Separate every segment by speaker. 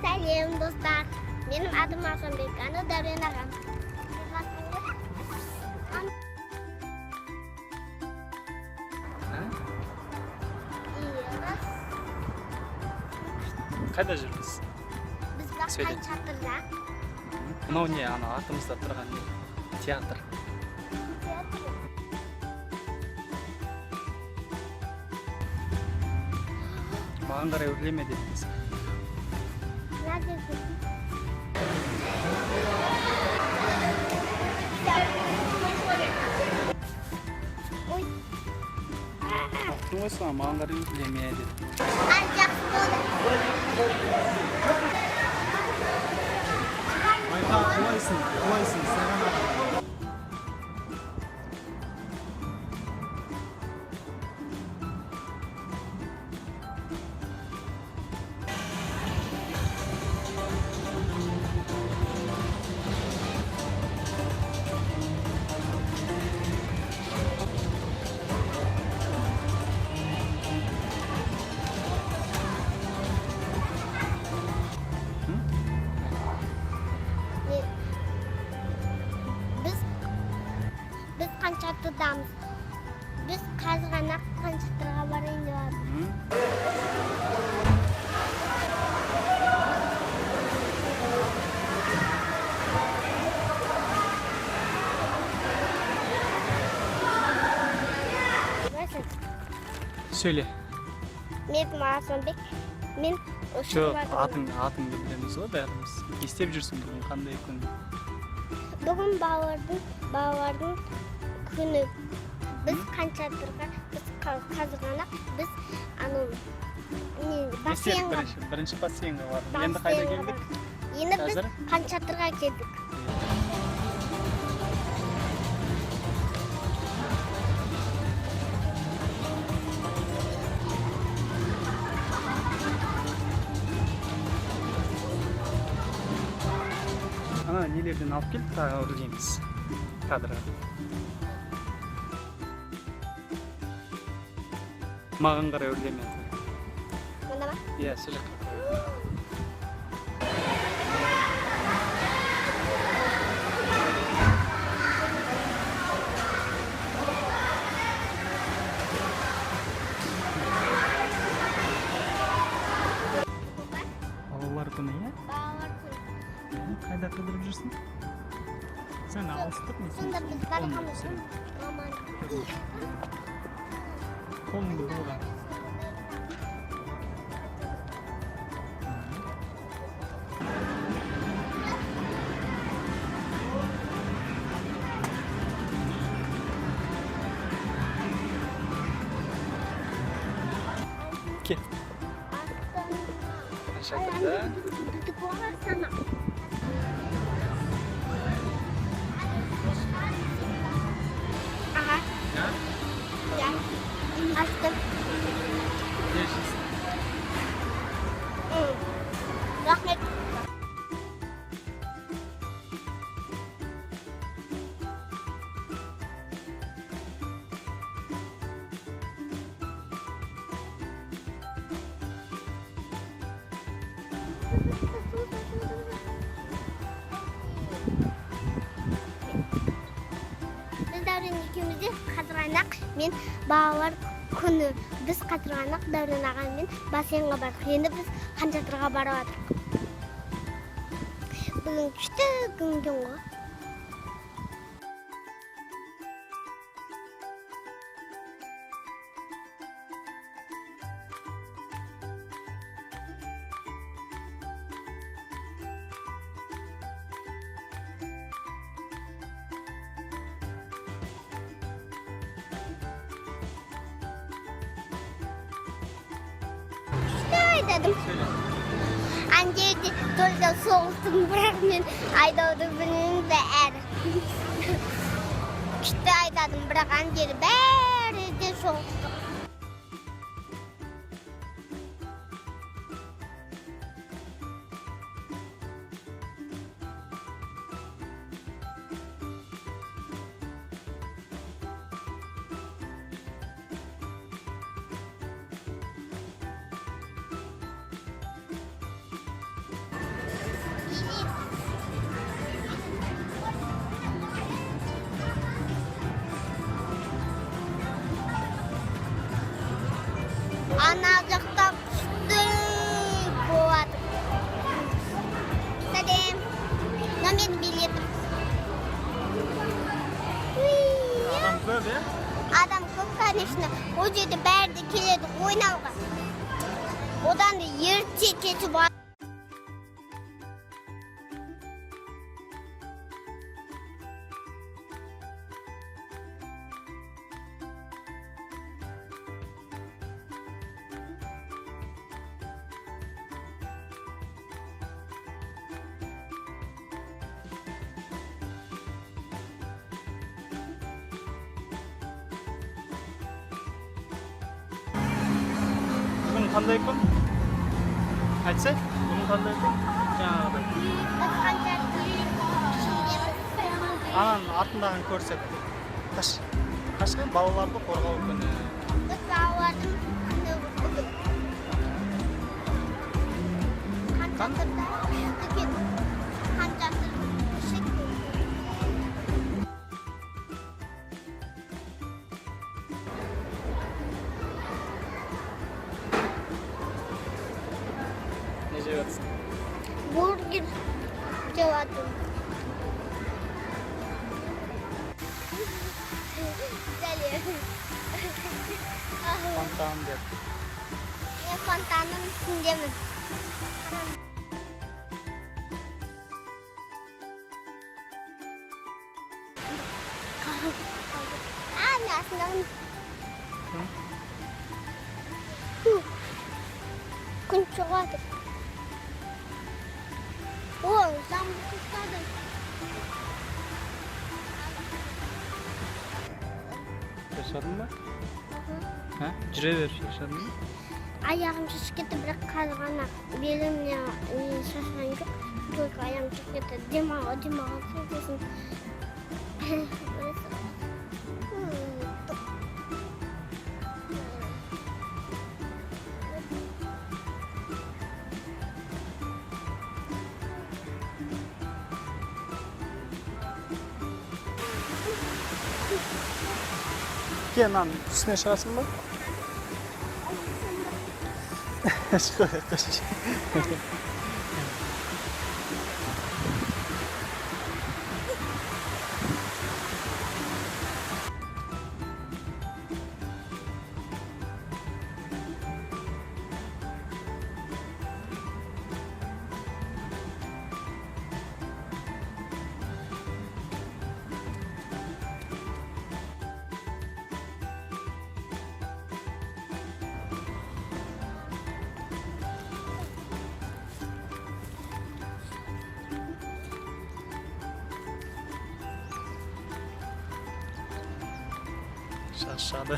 Speaker 1: Сәлем, достар. Менің атым Асанбек, аны Дәурен ағам.
Speaker 2: Қайда жүрміз?
Speaker 1: Біз баққан шатырда.
Speaker 2: Мынау не, ана артымызда тұрған не? Театр. Маған қарай өрлеме дедіңіз. Ақтың ойсың, маған қарай өрлеме дедім. Айға, құлайсың, саған аға.
Speaker 1: Biz Qanchaqtidamiz. Biz Qazg'ana Qanchaqtirga boraylik deyapmiz.
Speaker 2: Söyle.
Speaker 1: Мен Асанбек. Мен
Speaker 2: Жоқ, атың деп білеміз ғой бәріміз. Не істеп жүрсің бүгін, қандай күн?
Speaker 1: Бүгін балалардың күні. Біз Qanchaqtirga, біз Qazg'ana, біз бассейнге.
Speaker 2: Бірінші бассейнге бардық. Енді қайда келдік?
Speaker 1: Енді біз Qanchaqtirga келдік.
Speaker 2: Ана нелерден алып келдік, тағы өрлейміз кадрға. Маған қарай өрлеме.
Speaker 1: Мында ма?
Speaker 2: Иә, сол жаққа. Балалар күні, иә?
Speaker 1: Балалар күні.
Speaker 2: Қайда қыдырып жүрсің? Сен алыстық мысың?
Speaker 1: Сонда біз барғанымыз маман.
Speaker 2: Қолыңды болған. Кет. Шатырда.
Speaker 1: Aha.
Speaker 2: Ya?
Speaker 1: Gel. Açtım.
Speaker 2: Yaşasın.
Speaker 1: Rahmet. Biz Dәурен ikimiz de Qazg'ana, men балалар күні. Biz Qazg'ana, Dәурен ағаммен бассейнге бардық. Енді біз Qanchaqtirga барып жатырмыз. Бүгін күшті күн ғой. Dedim.
Speaker 2: Söyle.
Speaker 1: Anca torda soğuktum bırakmayın. Aydadı benim de er. İşte aydadım bırakan geri beri de soğuktum. О жерде бәрі де келеді ойнауға. Одан да ерте кетіп алып.
Speaker 2: Бүгін қандай күн? Айтса, бүгін қандай күн? Жаңағыдай.
Speaker 1: Біз қаншалықты ішіндеміз.
Speaker 2: Анан артындағын көрсет. Қашқа балаларды қорғау күні.
Speaker 1: Біз балалардың күні бүгін. Қаншалықты күшті кетті. Қаншалықты күшті кетті.
Speaker 2: Не жеп жатсың?
Speaker 1: Бургер жеватырмын. Сәлем.
Speaker 2: Фонтан деп.
Speaker 1: Мен фонтанның үстіндемін. Мен астындамын. Күн шығады. Ой, жаңбыр құстады.
Speaker 2: Шаршадың ба? Жүре бер, шаршадың ба?
Speaker 1: Аяғым шешіп кетті, бірақ қазір ғана белімне шашқан жоқ. Только аяғым шешіп кетті. Демалға сосын.
Speaker 2: Ке, мынаны үстіне шығасың ба? Шыға, қаш. Шаршады.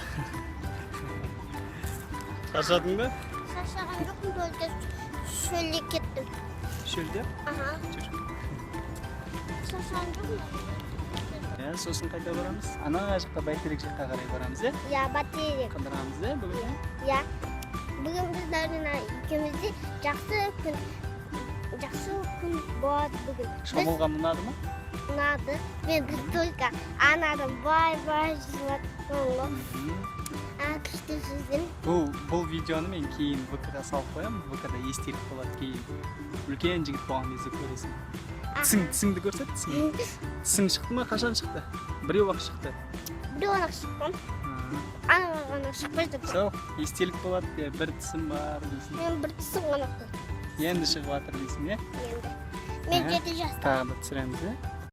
Speaker 2: Шаршадың ба?
Speaker 1: Шаршаған жоқпын, только шөлге кеттім.
Speaker 2: Шөлде?
Speaker 1: Аха.
Speaker 2: Жүр.
Speaker 1: Шаршаған жоқпын.
Speaker 2: Сосын қайда барамыз? Ана жаққа бәйтерек жаққа қарай барамыз, е?
Speaker 1: Я бәйтерек.
Speaker 2: Қыдырамыз, е, бүгін?
Speaker 1: Я. Бүгін біз Дарина екеумізде жақсы күн болады бүгін.
Speaker 2: Шомылған ұнады ма?
Speaker 1: Ұнады. Мен только анадан бай-бай жылаттым. Күшті жүзден.
Speaker 2: Бұл видеоны мен кейін ВК-ға салып қоямын. ВК-да естелік болады кейін. Үлкен жігіт болған кезде көресің. Тісіңді көрсет, тісің шықты ма? Қашан шықты? Біреу-ақ шықты.
Speaker 1: Біреу-ақ шыққан. Ана ғана шықпайды.
Speaker 2: Сол, естелік болады, бір тісім бар дейсің.
Speaker 1: Мен бір тісім ғана қой.
Speaker 2: Енді шығып жатыр дейсің, е?
Speaker 1: Енді. Мен 7 жаста.
Speaker 2: Тағы да түсіреміз, е?